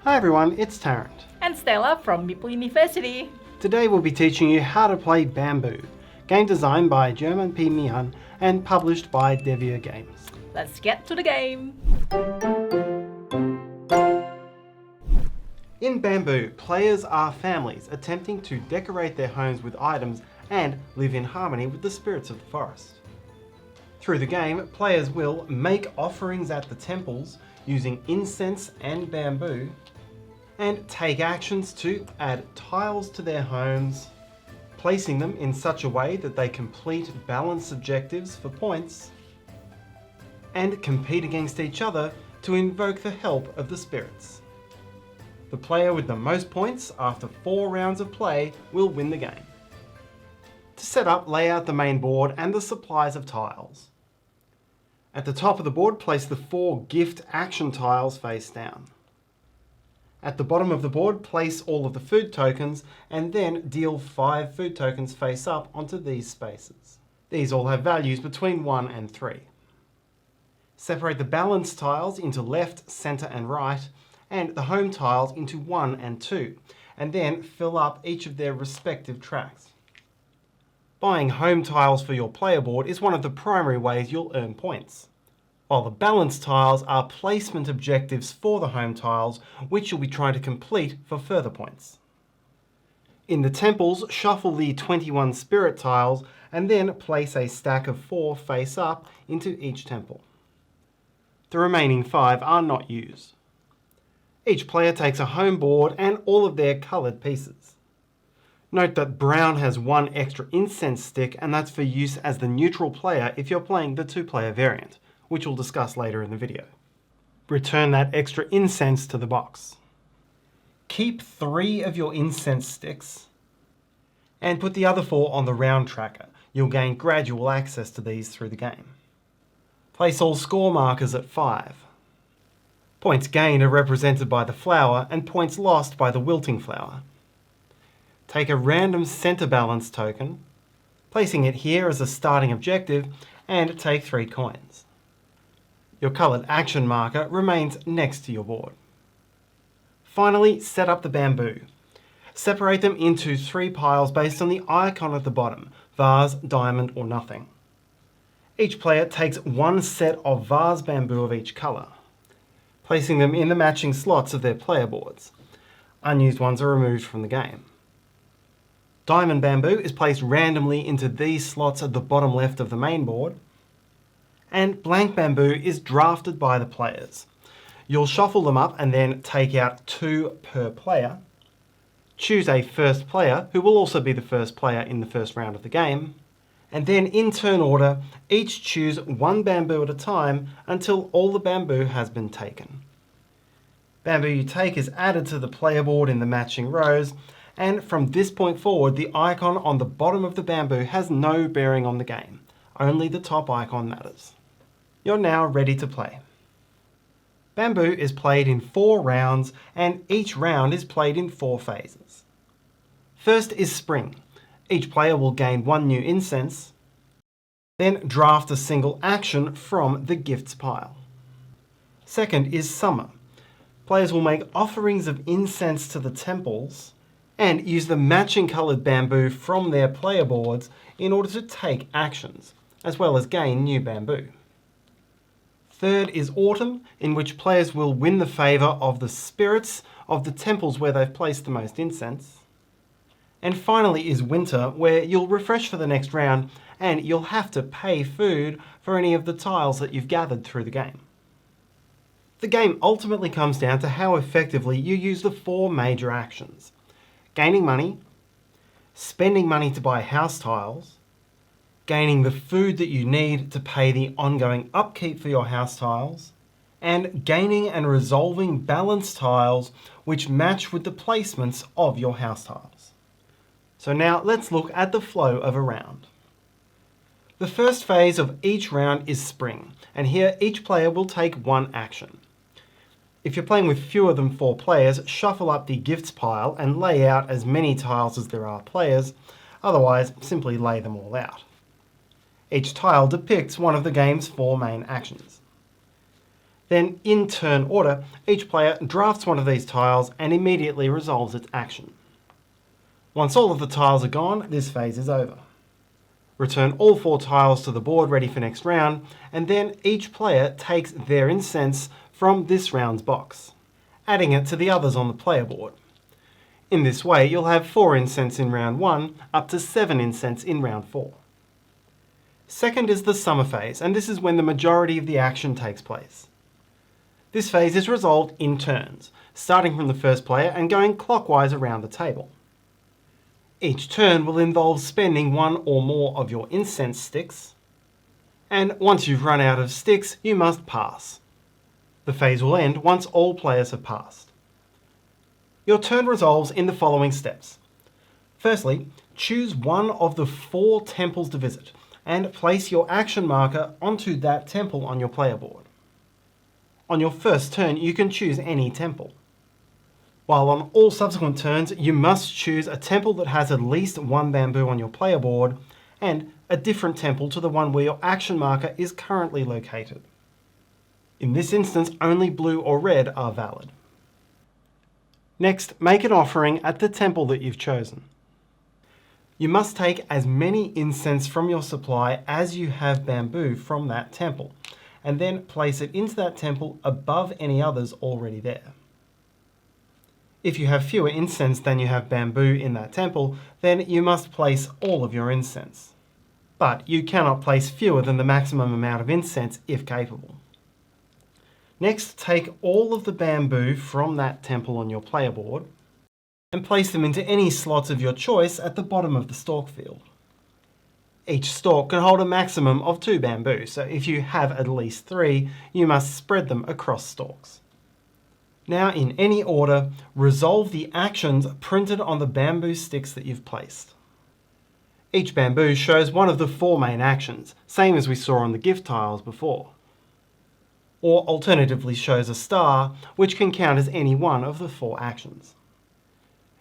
Hi everyone, it's Tarrant. And Stella from Meeple University. Today we'll be teaching you how to play Bamboo, game designed by German P. Mian and published by Devir Games. Let's get to the game. In Bamboo, players are families attempting to decorate their homes with items and live in harmony with the spirits of the forest. Through the game, players will make offerings at the temples using incense and bamboo, and take actions to add tiles to their homes, placing them in such a way that they complete balanced objectives for points, and compete against each other to invoke the help of the spirits. The player with the most points after 4 rounds of play will win the game. To set up, lay out the main board and the supplies of tiles. At the top of the board, place the 4 gift action tiles face down. At the bottom of the board, place all of the food tokens and then deal 5 food tokens face up onto these spaces. These all have values between 1 and 3. Separate the balance tiles into left, centre and right, and the home tiles into 1 and 2, and then fill up each of their respective tracks. Buying home tiles for your player board is one of the primary ways you'll earn points, while the balance tiles are placement objectives for the home tiles, which you'll be trying to complete for further points. In the temples, shuffle the 21 spirit tiles and then place a stack of 4 face up into each temple. The remaining 5 are not used. Each player takes a home board and all of their coloured pieces. Note that brown has 1 extra incense stick, and that's for use as the neutral player if you're playing the 2-player variant, which we'll discuss later in the video. Return that extra incense to the box. Keep 3 of your incense sticks and put the other 4 on the round tracker. You'll gain gradual access to these through the game. Place all score markers at 5. Points gained are represented by the flower and points lost by the wilting flower. Take a random center balance token, placing it here as a starting objective, and take 3 coins. Your coloured action marker remains next to your board. Finally, set up the bamboo. Separate them into 3 piles based on the icon at the bottom: vase, diamond, or nothing. Each player takes 1 set of vase bamboo of each colour, placing them in the matching slots of their player boards. Unused ones are removed from the game. Diamond bamboo is placed randomly into these slots at the bottom left of the main board, and blank bamboo is drafted by the players. You'll shuffle them up and then take out 2 per player. Choose a first player, who will also be the first player in the first round of the game, and then in turn order, each choose 1 bamboo at a time until all the bamboo has been taken. Bamboo you take is added to the player board in the matching rows, and from this point forward, the icon on the bottom of the bamboo has no bearing on the game. Only the top icon matters. You're now ready to play. Bamboo is played in 4 rounds, and each round is played in 4 phases. First is Spring. Each player will gain 1 new incense, then draft a single action from the gifts pile. Second is Summer. Players will make offerings of incense to the temples and use the matching coloured bamboo from their player boards in order to take actions, as well as gain new bamboo. Third is Autumn, in which players will win the favour of the spirits of the temples where they've placed the most incense. And finally is Winter, where you'll refresh for the next round and you'll have to pay food for any of the tiles that you've gathered through the game. The game ultimately comes down to how effectively you use the 4 major actions: gaining money, spending money to buy house tiles, gaining the food that you need to pay the ongoing upkeep for your house tiles, and gaining and resolving balance tiles which match with the placements of your house tiles. So now let's look at the flow of a round. The first phase of each round is Spring, and here each player will take 1 action. If you're playing with fewer than 4 players, shuffle up the gifts pile and lay out as many tiles as there are players, otherwise simply lay them all out. Each tile depicts one of the game's 4 main actions. Then, in turn order, each player drafts one of these tiles and immediately resolves its action. Once all of the tiles are gone, this phase is over. Return all 4 tiles to the board ready for next round, and then each player takes their incense from this round's box, adding it to the others on the player board. In this way, you'll have 4 incense in round 1, up to 7 incense in round 4. Second is the summer phase, and this is when the majority of the action takes place. This phase is resolved in turns, starting from the first player and going clockwise around the table. Each turn will involve spending 1 or more of your incense sticks, and once you've run out of sticks, you must pass. The phase will end once all players have passed. Your turn resolves in the following steps. Firstly, choose one of the 4 temples to visit, and place your action marker onto that temple on your player board. On your first turn, you can choose any temple. While on all subsequent turns, you must choose a temple that has at least 1 bamboo on your player board, and a different temple to the one where your action marker is currently located. In this instance, only blue or red are valid. Next, make an offering at the temple that you've chosen. You must take as many incense from your supply as you have bamboo from that temple, and then place it into that temple above any others already there. If you have fewer incense than you have bamboo in that temple, then you must place all of your incense. But you cannot place fewer than the maximum amount of incense if capable. Next, take all of the bamboo from that temple on your player board and place them into any slots of your choice at the bottom of the stalk field. Each stalk can hold a maximum of 2 bamboo, so if you have at least 3, you must spread them across stalks. Now, in any order, resolve the actions printed on the bamboo sticks that you've placed. Each bamboo shows one of the 4 main actions, same as we saw on the gift tiles before. Or alternatively shows a star, which can count as any one of the 4 actions.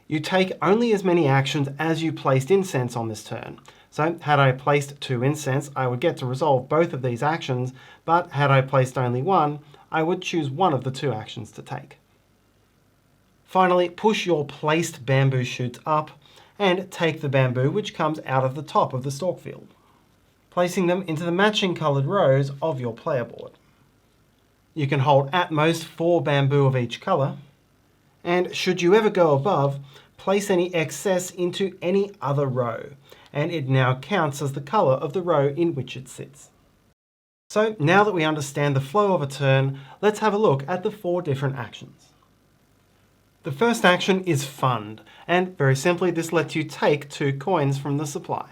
You take only as many actions as you placed incense on this turn. So had I placed 2 incense, I would get to resolve both of these actions, but had I placed only 1, I would choose one of the 2 actions to take. Finally, push your placed bamboo shoots up and take the bamboo which comes out of the top of the stalk field, placing them into the matching coloured rows of your player board. You can hold at most 4 bamboo of each colour, and should you ever go above, place any excess into any other row, and it now counts as the colour of the row in which it sits. So now that we understand the flow of a turn, let's have a look at the 4 different actions. The first action is fund, and very simply this lets you take 2 coins from the supply.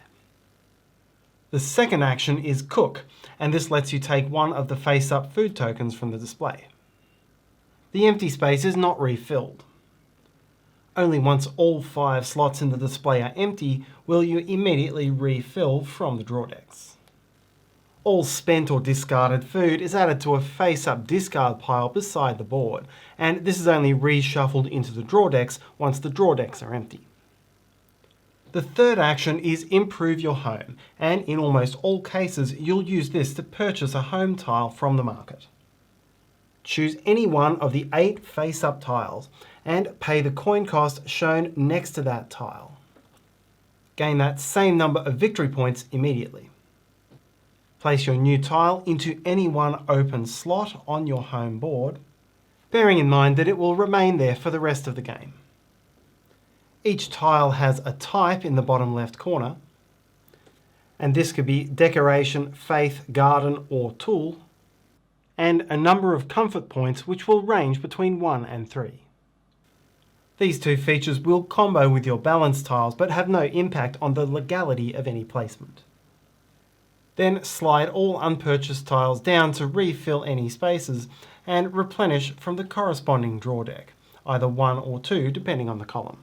The second action is cook, and this lets you take one of the face-up food tokens from the display. The empty space is not refilled. Only once all 5 slots in the display are empty will you immediately refill from the draw decks. All spent or discarded food is added to a face-up discard pile beside the board, and this is only reshuffled into the draw decks once the draw decks are empty. The third action is improve your home, and in almost all cases you'll use this to purchase a home tile from the market. Choose any one of the 8 face-up tiles and pay the coin cost shown next to that tile. Gain that same number of victory points immediately. Place your new tile into any one open slot on your home board, bearing in mind that it will remain there for the rest of the game. Each tile has a type in the bottom left corner, and this could be decoration, faith, garden, or tool, and a number of comfort points which will range between 1 and 3. These 2 features will combo with your balance tiles but have no impact on the legality of any placement. Then slide all unpurchased tiles down to refill any spaces and replenish from the corresponding draw deck, either 1 or 2 depending on the column.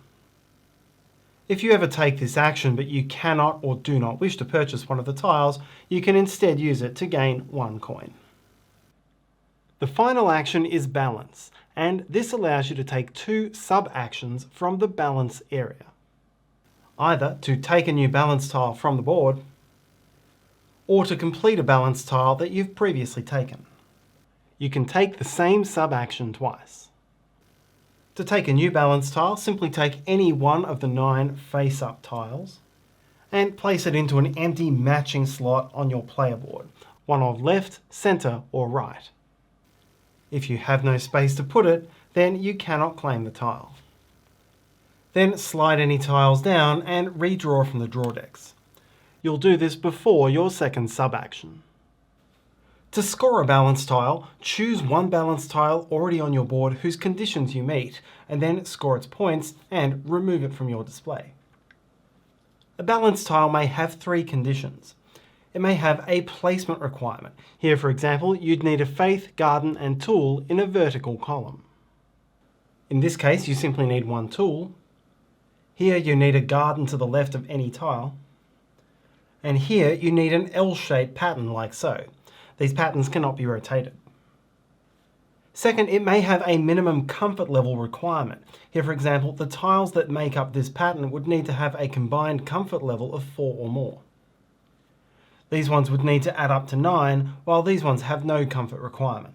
If you ever take this action but you cannot or do not wish to purchase one of the tiles, you can instead use it to gain 1 coin. The final action is balance, and this allows you to take 2 sub-actions from the balance area. Either to take a new balance tile from the board, or to complete a balance tile that you've previously taken. you can take the same sub-action twice. To take a new balance tile, simply take any one of the 9 face-up tiles and place it into an empty matching slot on your player board, one of left, centre or right. If you have no space to put it, then you cannot claim the tile. Then slide any tiles down and redraw from the draw decks. You'll do this before your second sub-action. To score a balance tile, choose one balance tile already on your board whose conditions you meet, and then score its points and remove it from your display. A balance tile may have 3 conditions. It may have a placement requirement. Here, for example, you'd need a faith, garden, and tool in a vertical column. In this case, you simply need one tool. Here, you need a garden to the left of any tile. And here, you need an L-shaped pattern like so. These patterns cannot be rotated. Second, it may have a minimum comfort level requirement. Here, for example, the tiles that make up this pattern would need to have a combined comfort level of 4 or more. These ones would need to add up to 9, while these ones have no comfort requirement.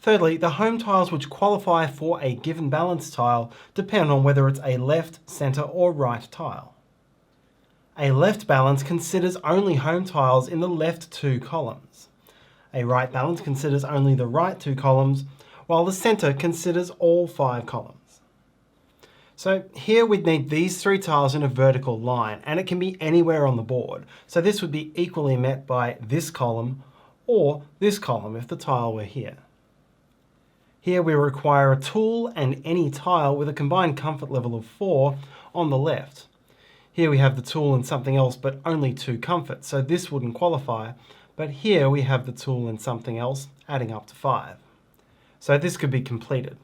Thirdly, the home tiles which qualify for a given balance tile depend on whether it's a left, centre or right tile. A left balance considers only home tiles in the left 2 columns. A right balance considers only the right 2 columns, while the centre considers all 5 columns. So here we'd need these 3 tiles in a vertical line, and it can be anywhere on the board. So this would be equally met by this column or this column if the tile were here. Here we require a tool and any tile with a combined comfort level of 4 on the left. Here we have the tool and something else, but only 2 comfort, so this wouldn't qualify. But here we have the tool and something else, adding up to 5. So this could be completed.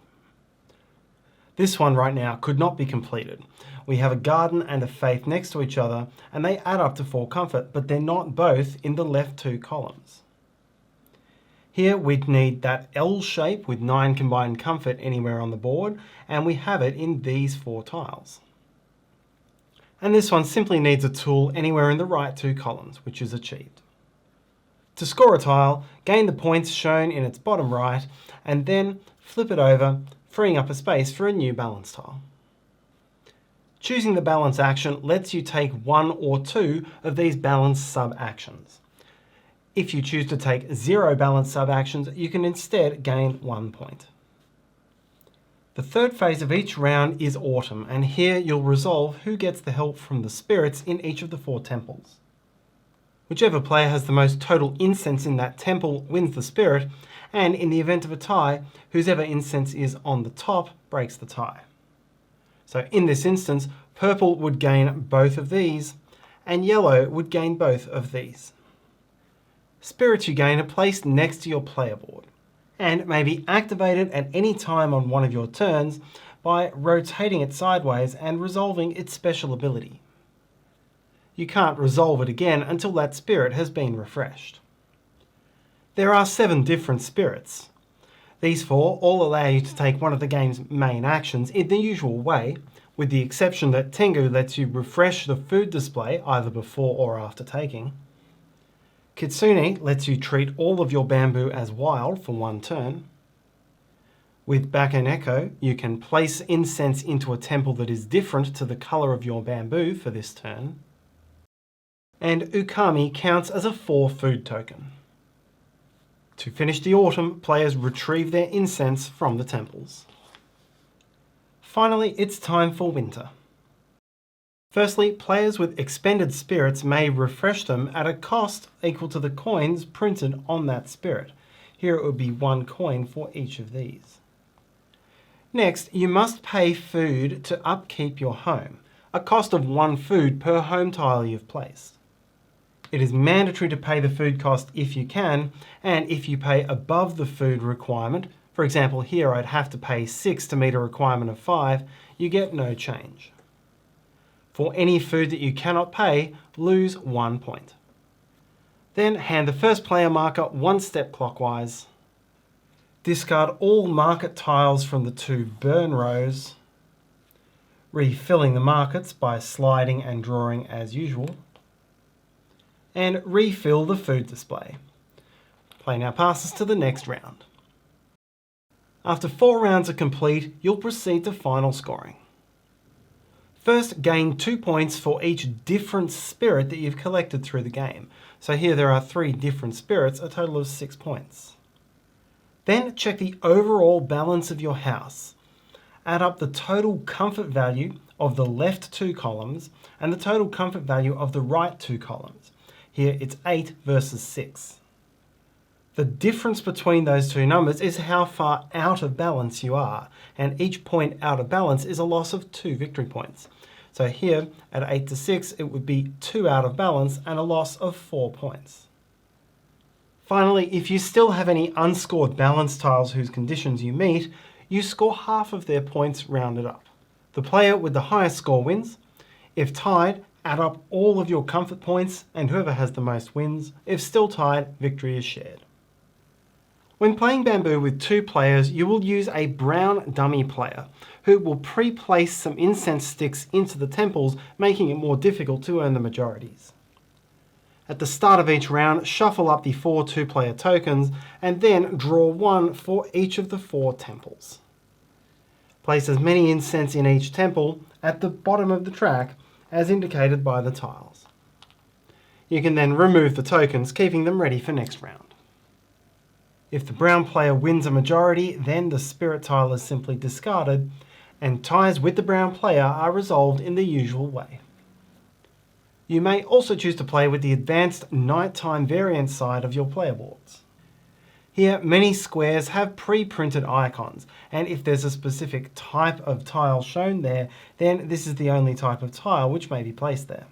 This one right now could not be completed. We have a garden and a faith next to each other, and they add up to 4 comfort, but they're not both in the left 2 columns. Here we'd need that L shape with 9 combined comfort anywhere on the board, and we have it in these 4 tiles. And this one simply needs a tool anywhere in the right 2 columns, which is achieved. To score a tile, gain the points shown in its bottom right, and then flip it over, freeing up a space for a new balance tile. Choosing the balance action lets you take 1 or 2 of these balance sub-actions. If you choose to take 0 balance sub-actions, you can instead gain 1 point. The third phase of each round is autumn, and here you'll resolve who gets the help from the spirits in each of the 4 temples. Whichever player has the most total incense in that temple wins the spirit, and in the event of a tie, whoever incense is on the top breaks the tie. So in this instance, purple would gain both of these, and yellow would gain both of these. Spirits you gain are placed next to your player board, and may be activated at any time on one of your turns by rotating it sideways and resolving its special ability. You can't resolve it again until that spirit has been refreshed. There are 7 different spirits. These 4 all allow you to take one of the game's main actions in the usual way, with the exception that Tengu lets you refresh the food display either before or after taking. Kitsune lets you treat all of your bamboo as wild for 1 turn. With Bakeneko, you can place incense into a temple that is different to the colour of your bamboo for this turn. And Ukami counts as a 4 food token. To finish the autumn, players retrieve their incense from the temples. Finally, it's time for winter. Firstly, players with expended spirits may refresh them at a cost equal to the coins printed on that spirit. Here it would be 1 coin for each of these. Next, you must pay food to upkeep your home, a cost of 1 food per home tile you've placed. It is mandatory to pay the food cost if you can, and if you pay above the food requirement, for example here I'd have to pay 6 to meet a requirement of 5, you get no change. For any food that you cannot pay, lose 1 point. Then hand the first player marker 1 step clockwise. Discard all market tiles from the 2 burn rows, refilling the markets by sliding and drawing as usual, and refill the food display. Play now passes to the next round. After 4 rounds are complete, you'll proceed to final scoring. First, gain 2 points for each different spirit that you've collected through the game. So here there are 3 different spirits, a total of 6 points. Then check the overall balance of your house. Add up the total comfort value of the left 2 columns and the total comfort value of the right 2 columns. Here it's 8 versus 6. The difference between those 2 numbers is how far out of balance you are, and each point out of balance is a loss of 2 victory points. So here at 8 to 6 it would be 2 out of balance and a loss of 4 points. Finally, if you still have any unscored balance tiles whose conditions you meet, you score half of their points rounded up. The player with the highest score wins. If tied, add up all of your comfort points and whoever has the most wins. If still tied, victory is shared. When playing Bamboo with 2 players, you will use a brown dummy player who will pre-place some incense sticks into the temples, making it more difficult to earn the majorities. At the start of each round, shuffle up the 4 2-player tokens and then draw 1 for each of the 4 temples. Place as many incense in each temple at the bottom of the track as indicated by the tiles. You can then remove the tokens, keeping them ready for next round. If the brown player wins a majority, then the spirit tile is simply discarded, and ties with the brown player are resolved in the usual way. You may also choose to play with the advanced nighttime variant side of your player boards. Here, many squares have pre-printed icons, and if there's a specific type of tile shown there, then this is the only type of tile which may be placed there.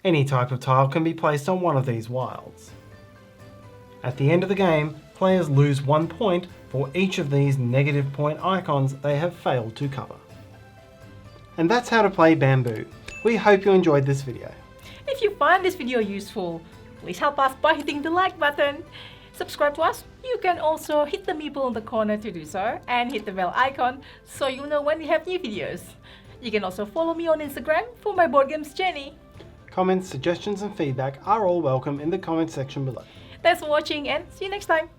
Any type of tile can be placed on one of these wilds. At the end of the game, players lose 1 point for each of these negative point icons they have failed to cover. And that's how to play Bamboo. We hope you enjoyed this video. If you find this video useful, please help us by hitting the like button. Subscribe to us. You can also hit the meeple in the corner to do so, and hit the bell icon so you'll know when we have new videos. You can also follow me on Instagram for my board games journey. Comments, suggestions and feedback are all welcome in the comment section below. Thanks for watching and see you next time.